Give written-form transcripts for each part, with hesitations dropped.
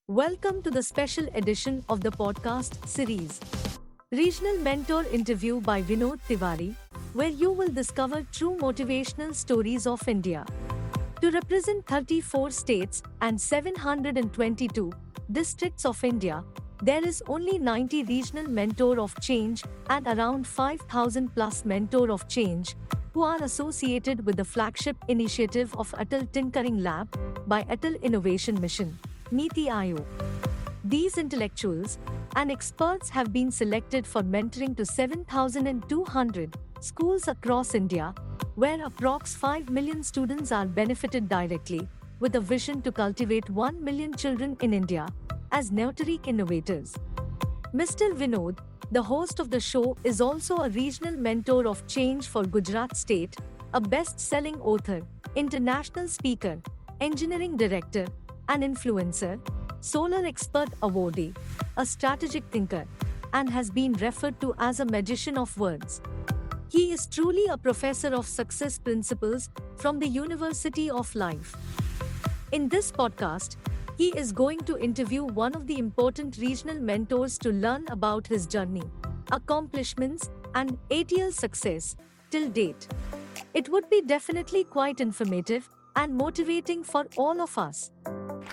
Welcome to the special edition of the podcast series, Regional Mentor Interview by Vinod Tiwari, where you will discover true motivational stories of India. To represent 34 states and 722 districts of India, there is only 90 regional mentor of change and around 5,000 plus mentor of change who are associated with the flagship initiative of Atal Tinkering Lab by Atal Innovation Mission, NITI Aayog. These intellectuals and experts have been selected for mentoring to 7,200 schools across India, where approx 5 million students are benefited directly, with a vision to cultivate 1 million children in India as narrate innovators. Mr. Vinod, the host of the show, is also a regional mentor of change for Gujarat State, a best-selling author, international speaker, engineering director, an influencer, solar expert awardee, a strategic thinker, and has been referred to as a magician of words. He is truly a professor of success principles from the University of Life. In this podcast, he is going to interview one of the important regional mentors to learn about his journey, accomplishments, and ATL success till date. It would be definitely quite informative and motivating for all of us.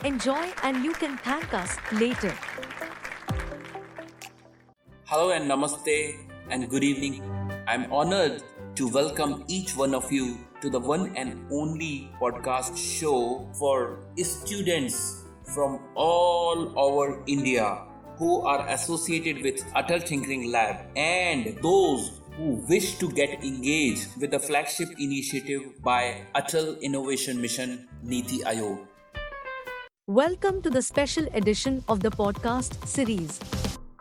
Enjoy, and you can thank us later. Hello and namaste and good evening. I'm honored to welcome each one of you to the one and only podcast show for students from all over India who are associated with Atal Tinkering Lab and those who wish to get engaged with the flagship initiative by Atal Innovation Mission NITI Aayog. Welcome to the special edition of the podcast series,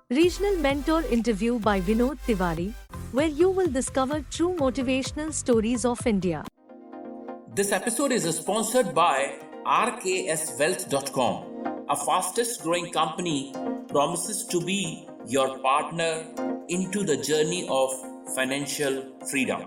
Regional Mentor Interview by Vinod Tiwari, where you will discover true motivational stories of India. This episode is sponsored by rkswealth.com, a fastest growing company promises to be your partner into the journey of financial freedom.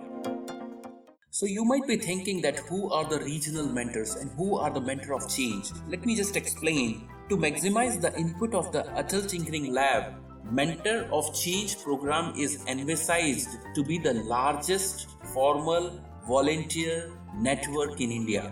So you might be thinking that who are the regional mentors and who are the mentor of change? Let me just explain. To maximize the input of the Atal Tinkering Lab, Mentor of Change program is envisaged to be the largest formal volunteer network in India.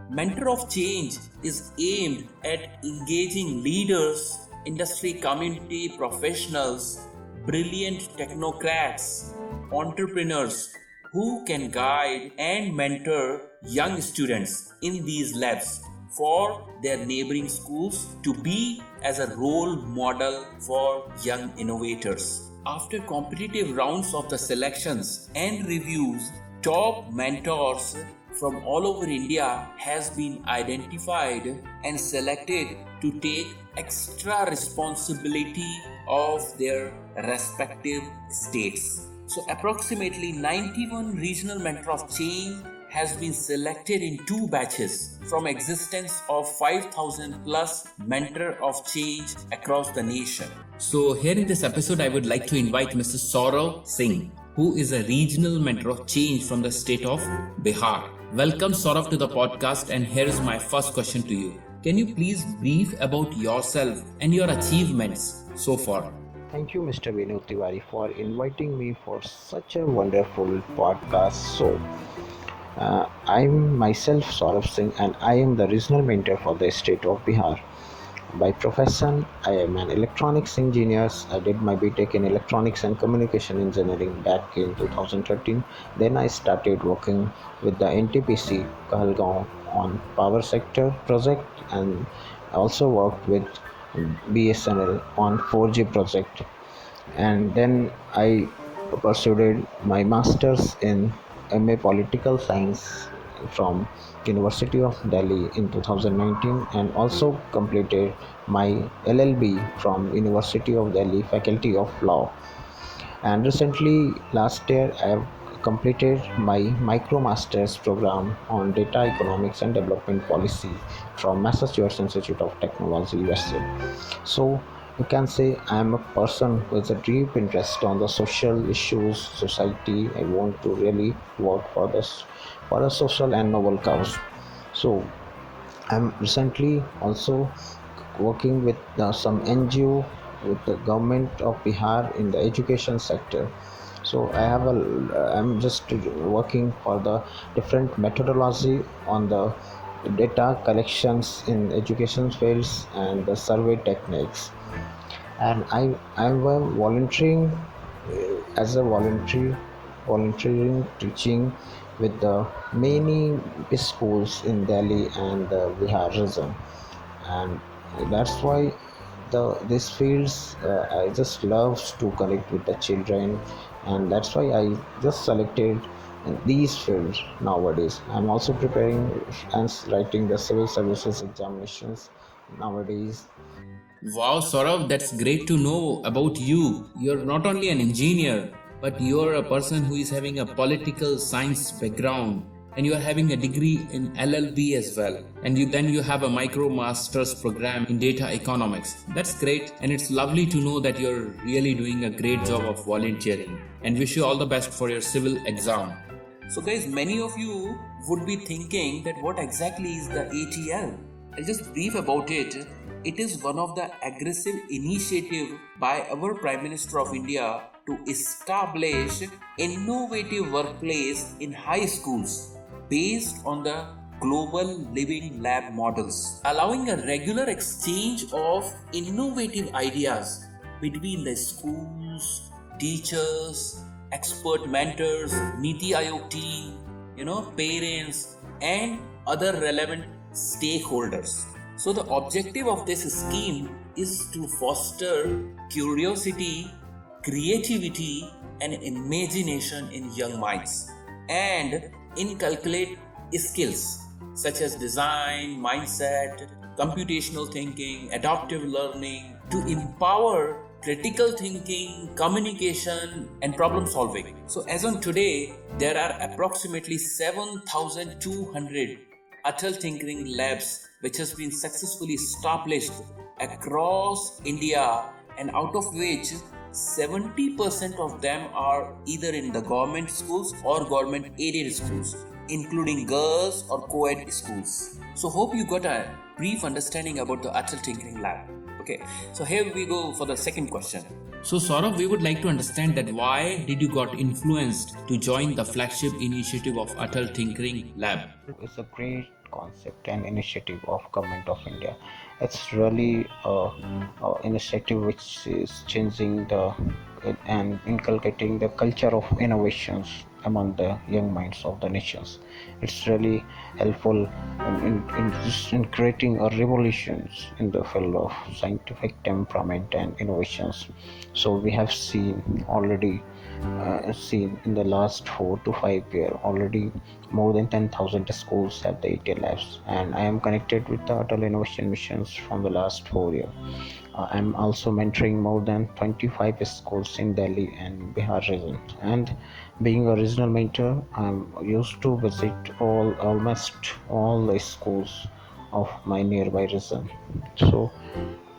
Mentor of Change is aimed at engaging leaders, industry community professionals, brilliant technocrats, entrepreneurs who can guide and mentor young students in these labs for their neighboring schools to be as a role model for young innovators. After competitive rounds of the selections and reviews, top mentors from all over India has been identified and selected to take extra responsibility of their respective states. So approximately 91 regional mentor of change has been selected in 2 batches from existence of 5,000 plus mentor of change across the nation. So here in this episode, I would like to invite Mr. Saurav Singh, who is a regional mentor of change from the state of Bihar. Welcome Saurav to the podcast, and here is my first question to you. Can you please brief about yourself and your achievements so far? Thank you, Mr. Vinod Tiwari, for inviting me for such a wonderful podcast. I'm myself Saurav Singh, and I am the regional mentor for the state of Bihar. By profession, I am an electronics engineer. I did my BTech in electronics and communication engineering back in 2013. Then I started working with the NTPC Kahalgaon on power sector project, and also worked with BSNL on 4G project. And then I pursued my masters in MA Political Science from University of Delhi in 2019, and also completed my LLB from University of Delhi Faculty of Law. And recently, last year, I have completed my MicroMasters program on Data Economics and Development Policy from Massachusetts Institute of Technology, USA. So you can say I am a person with a deep interest on the social issues, society. I want to really work for a social and noble cause. So I'm recently also working with some NGO with the government of Bihar in the education sector. So I'm just working for the different methodology on the data collections in education fields and the survey techniques. And I'm volunteering as a volunteering teaching with the many schools in Delhi and the Bihar region, and that's why these fields I just love to connect with the children, and that's why I just selected these fields nowadays. I'm also preparing and writing the civil services examinations nowadays. Wow, Saurav, that's great to know about you. You're not only an engineer, but you're a person who is having a political science background, and you are having a degree in LLB as well. And then you have a micro master's program in data economics. That's great, and it's lovely to know that you're really doing a great job of volunteering. And wish you all the best for your civil exam. So guys, many of you would be thinking that what exactly is the ATL? I'll just brief about it. It is one of the aggressive initiative by our Prime Minister of India to establish innovative workplace in high schools based on the global living lab models, allowing a regular exchange of innovative ideas between the schools, teachers, expert mentors, NITI Aayog team, parents and other relevant stakeholders. So the objective of this scheme is to foster curiosity, creativity and imagination in young minds and inculcate skills such as design, mindset, computational thinking, adaptive learning to empower critical thinking, communication and problem solving. So as on today, there are approximately 7,200 Atal Tinkering Labs which has been successfully established across India, and out of which 70% of them are either in the government schools or government aided schools, including girls or co-ed schools. So hope you got a brief understanding about the Atal Tinkering Lab. Okay, so here we go for the second question. So Saurav, we would like to understand that why did you got influenced to join the flagship initiative of Atal Tinkering Lab? It's a great concept and initiative of Government of India. It's really a initiative which is changing and inculcating the culture of innovations among the young minds of the nations. It's really helpful in creating a revolutions in the field of scientific temperament and innovations. So we have seen in the last 4 to 5 years already more than 10,000 schools have the ATL labs, and I am connected with the Atal Innovation Missions from the last 4 years. I'm also mentoring more than 25 schools in Delhi and Bihar region, and being a regional mentor, I'm used to visit almost all the schools of my nearby region. So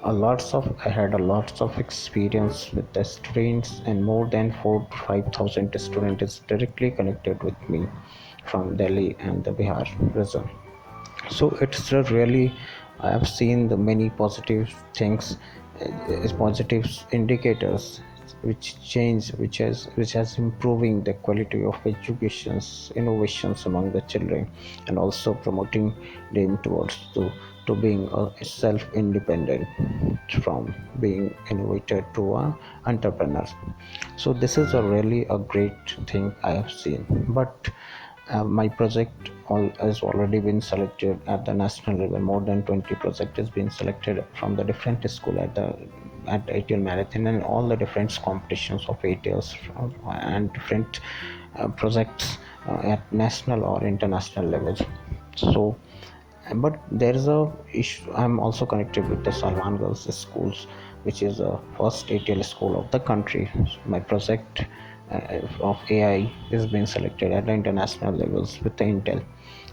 I had a lots of experience with the students, and more than 4 to 5,000 students directly connected with me from Delhi and the Bihar region. So it's really, I have seen the many positive things, positive indicators which has improving the quality of educations innovations among the children, and also promoting them towards to being self-independent from being innovator to a entrepreneur. So this is a really a great thing I have seen. But my project has already been selected at the national level. More than 20 projects has been selected from the different school at ATL Marathon and all the different competitions of ATLs and different projects at national or international levels. So but there is a issue. I'm also connected with the Salman Girls Schools, which is the first ATL school of the country. My project of AI is being selected at the international levels with the Intel,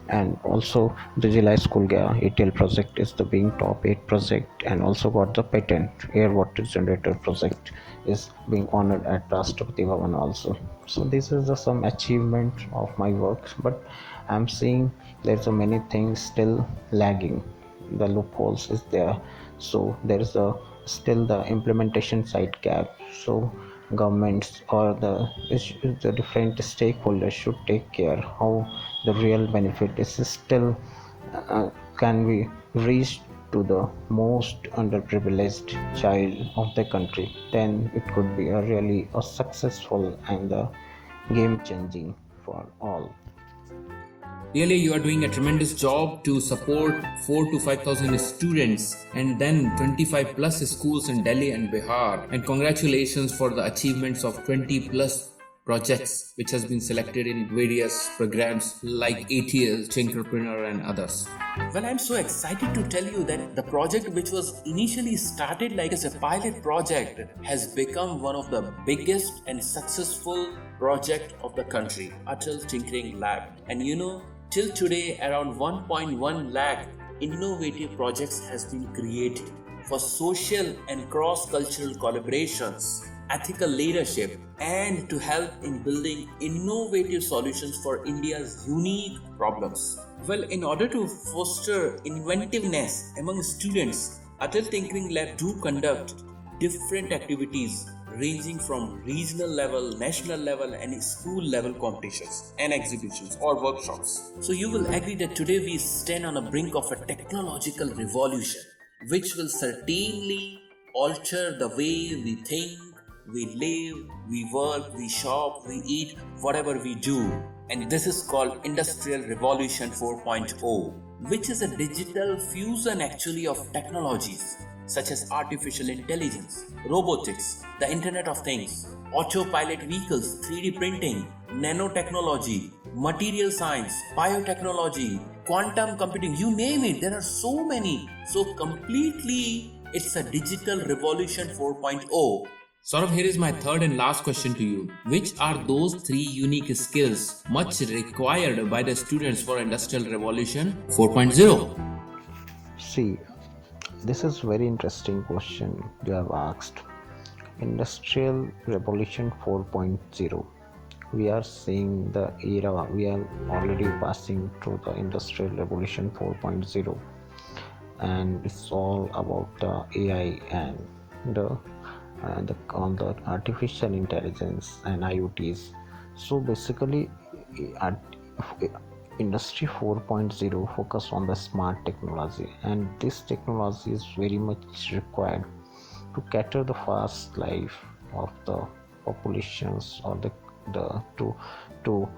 and also the July School Gaya ATL project is the being top 8 project, and also got the patent air water generator project is being honored at Rashtrapati Bhavan also. So this is some achievement of my work, but I'm seeing there's so many things still lagging. The loopholes is there. So there is a still the implementation side gap. So governments or the different stakeholders should take care how the real benefit is still can be reached to the most underprivileged child of the country. Then it could be a really a successful and a game changing for all. Really, you are doing a tremendous job to support 4 to 5,000 students and then 25 plus schools in Delhi and Bihar. And congratulations for the achievements of 20 plus projects which has been selected in various programs like ATL, Entrepreneur and others. Well, I'm so excited to tell you that the project which was initially started like as a pilot project has become one of the biggest and successful project of the country, Atal Tinkering Lab. And till today, around 1.1 lakh innovative projects has been created for social and cross-cultural collaborations, ethical leadership, and to help in building innovative solutions for India's unique problems. Well, in order to foster inventiveness among students, Atal Tinkering Lab do conduct different activities ranging from regional level, national level, and school level competitions and exhibitions or workshops. So you will agree that today we stand on the brink of a technological revolution, which will certainly alter the way we think, we live, we work, we shop, we eat, whatever we do. And this is called Industrial Revolution 4.0, which is a digital fusion actually of technologies such as artificial intelligence, robotics, the Internet of Things, autopilot vehicles, 3D printing, nanotechnology, material science, biotechnology, quantum computing, you name it, there are so many. So completely it's a digital revolution 4.0. Saurav, here is my third and last question to you. Which are those three unique skills much required by the students for Industrial Revolution 4.0? See, this is very interesting question you have asked. Industrial Revolution 4.0. We are seeing the era, we are already passing through the Industrial Revolution 4.0, and it's all about the AI and on the artificial intelligence and IoTs. So basically, Industry 4.0 focus on the smart technology, and this technology is very much required to cater the fast life of the populations or to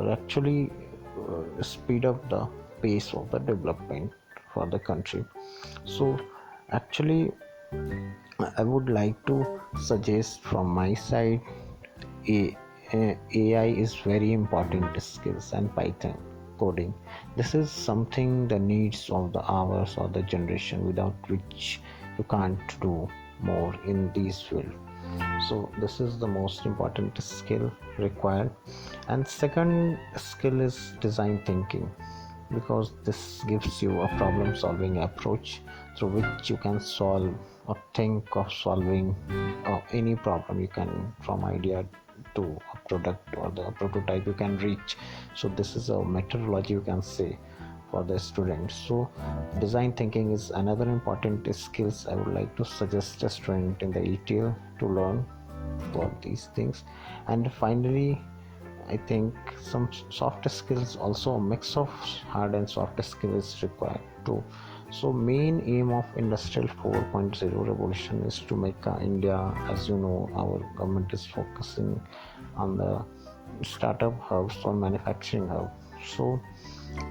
actually speed up the pace of the development for the country. So actually, I would like to suggest from my side AI is very important skills and Python coding. This is something the needs of the hours or the generation without which you can't do more in these fields. So this is the most important skill required. And second skill is design thinking, because this gives you a problem solving approach through which you can solve or think of solving any problem. You can from idea to a product or the prototype you can reach. So this is a methodology you can say for the students. So design thinking is another important skills I would like to suggest a student in the ETL to learn for these things. And finally, I think some soft skills, also a mix of hard and soft skills required too. So main aim of Industrial 4.0 revolution is to make India, as you know, our government is focusing on the startup hubs or manufacturing hub. So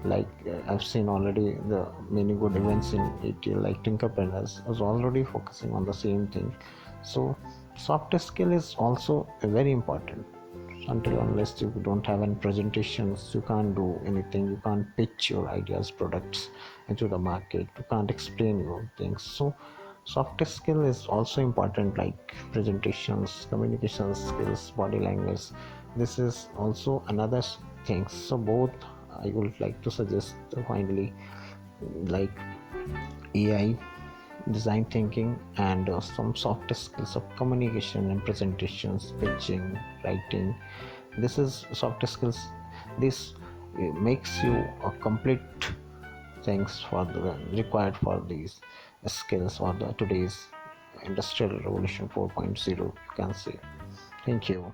like I've seen already the many good events in ATL like Tinkerpreneurs was already focusing on the same thing. So soft skill is also very important. Until unless you don't have any presentations, you can't do anything. You can't pitch your ideas, products into the market. You can't explain your things. So soft skill is also important, like presentations, communication skills, body language. This is also another thing. So both I would like to suggest finally, like AI, design thinking, and some soft skills of communication and presentations, pitching, writing. This is soft skills. This makes you a complete things for the required for these skills for the today's industrial revolution 4.0, you can say. Thank you.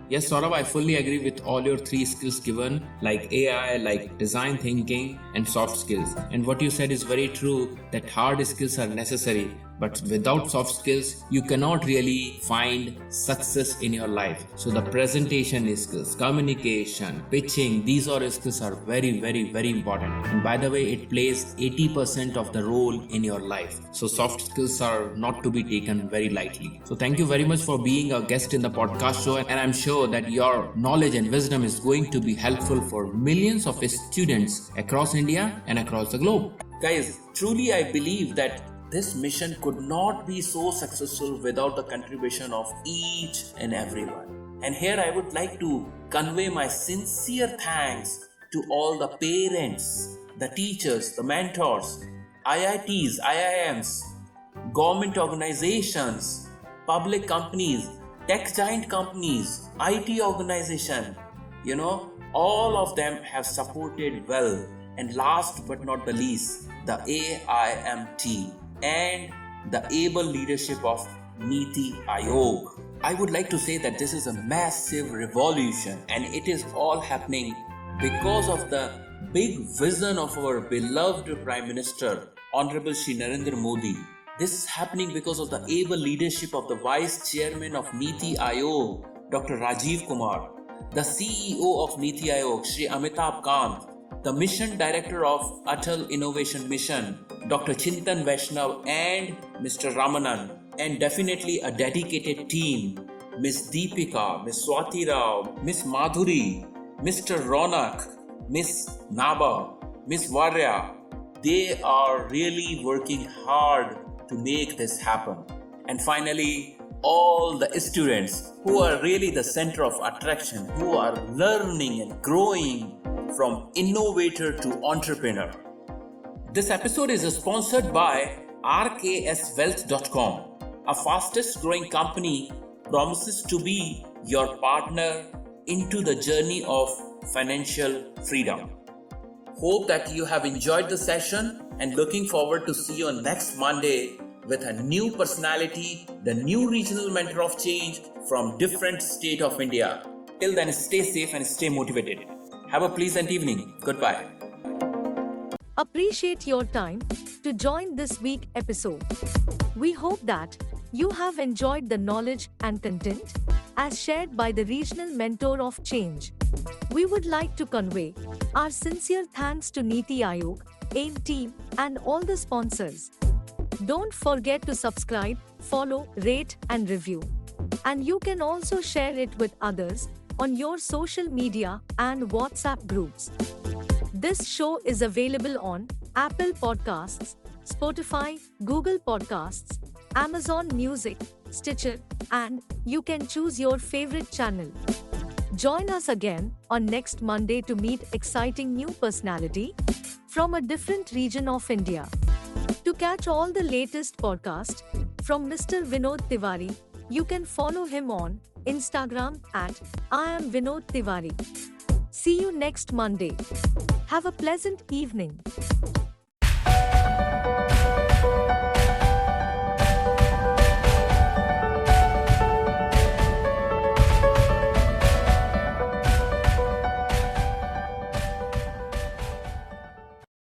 Yes, Saurav, I fully agree with all your three skills given, like AI, like design thinking, and soft skills. And what you said is very true, that hard skills are necessary, but without soft skills, you cannot really find success in your life. So the presentation skills, communication, pitching, these all skills are very, very, very important. And by the way, it plays 80% of the role in your life. So soft skills are not to be taken very lightly. So thank you very much for being a guest in the podcast show, and I'm sure that your knowledge and wisdom is going to be helpful for millions of students across India and across the globe. Guys, truly I believe that this mission could not be so successful without the contribution of each and everyone. And here I would like to convey my sincere thanks to all the parents, the teachers, the mentors, IITs, IIMs, government organizations, public companies, tech giant companies, IT organization, all of them have supported well. And last but not the least, the AIMT and the able leadership of NITI Aayog. I would like to say that this is a massive revolution, and it is all happening because of the big vision of our beloved Prime Minister, Honorable Shri Narendra Modi. This is happening because of the able leadership of the Vice Chairman of NITI Aayog, Dr. Rajiv Kumar, the CEO of NITI Aayog, Shri Amitabh Kant, the Mission Director of Atal Innovation Mission, Dr. Chintan Vaishnav and Mr. Ramanan, and definitely a dedicated team, Ms. Deepika, Ms. Swati Rao, Ms. Madhuri, Mr. Ronak, Ms. Naba, Ms. Varya. They are really working hard to make this happen. And finally, all the students who are really the center of attraction, who are learning and growing from innovator to entrepreneur. This episode is sponsored by rkswealth.com. A fastest growing company promises to be your partner into the journey of financial freedom. Hope that you have enjoyed the session and looking forward to see you on next Monday with a new personality, the new regional mentor of change from different state of India. Till then, stay safe and stay motivated. Have a pleasant evening. Goodbye. Appreciate your time to join this week's episode. We hope that you have enjoyed the knowledge and content as shared by the regional mentor of change. We would like to convey our sincere thanks to NITI Aayog, AIM team, and all the sponsors. Don't forget to subscribe, follow, rate, and review. And you can also share it with others on your social media and WhatsApp groups. This show is available on Apple Podcasts, Spotify, Google Podcasts, Amazon Music, Stitcher, and you can choose your favorite channel. Join us again on next Monday to meet exciting new personality from a different region of India. To catch all the latest podcast from Mr. Vinod Tiwari, you can follow him on Instagram at I am Vinod Tiwari. See you next Monday. Have a pleasant evening.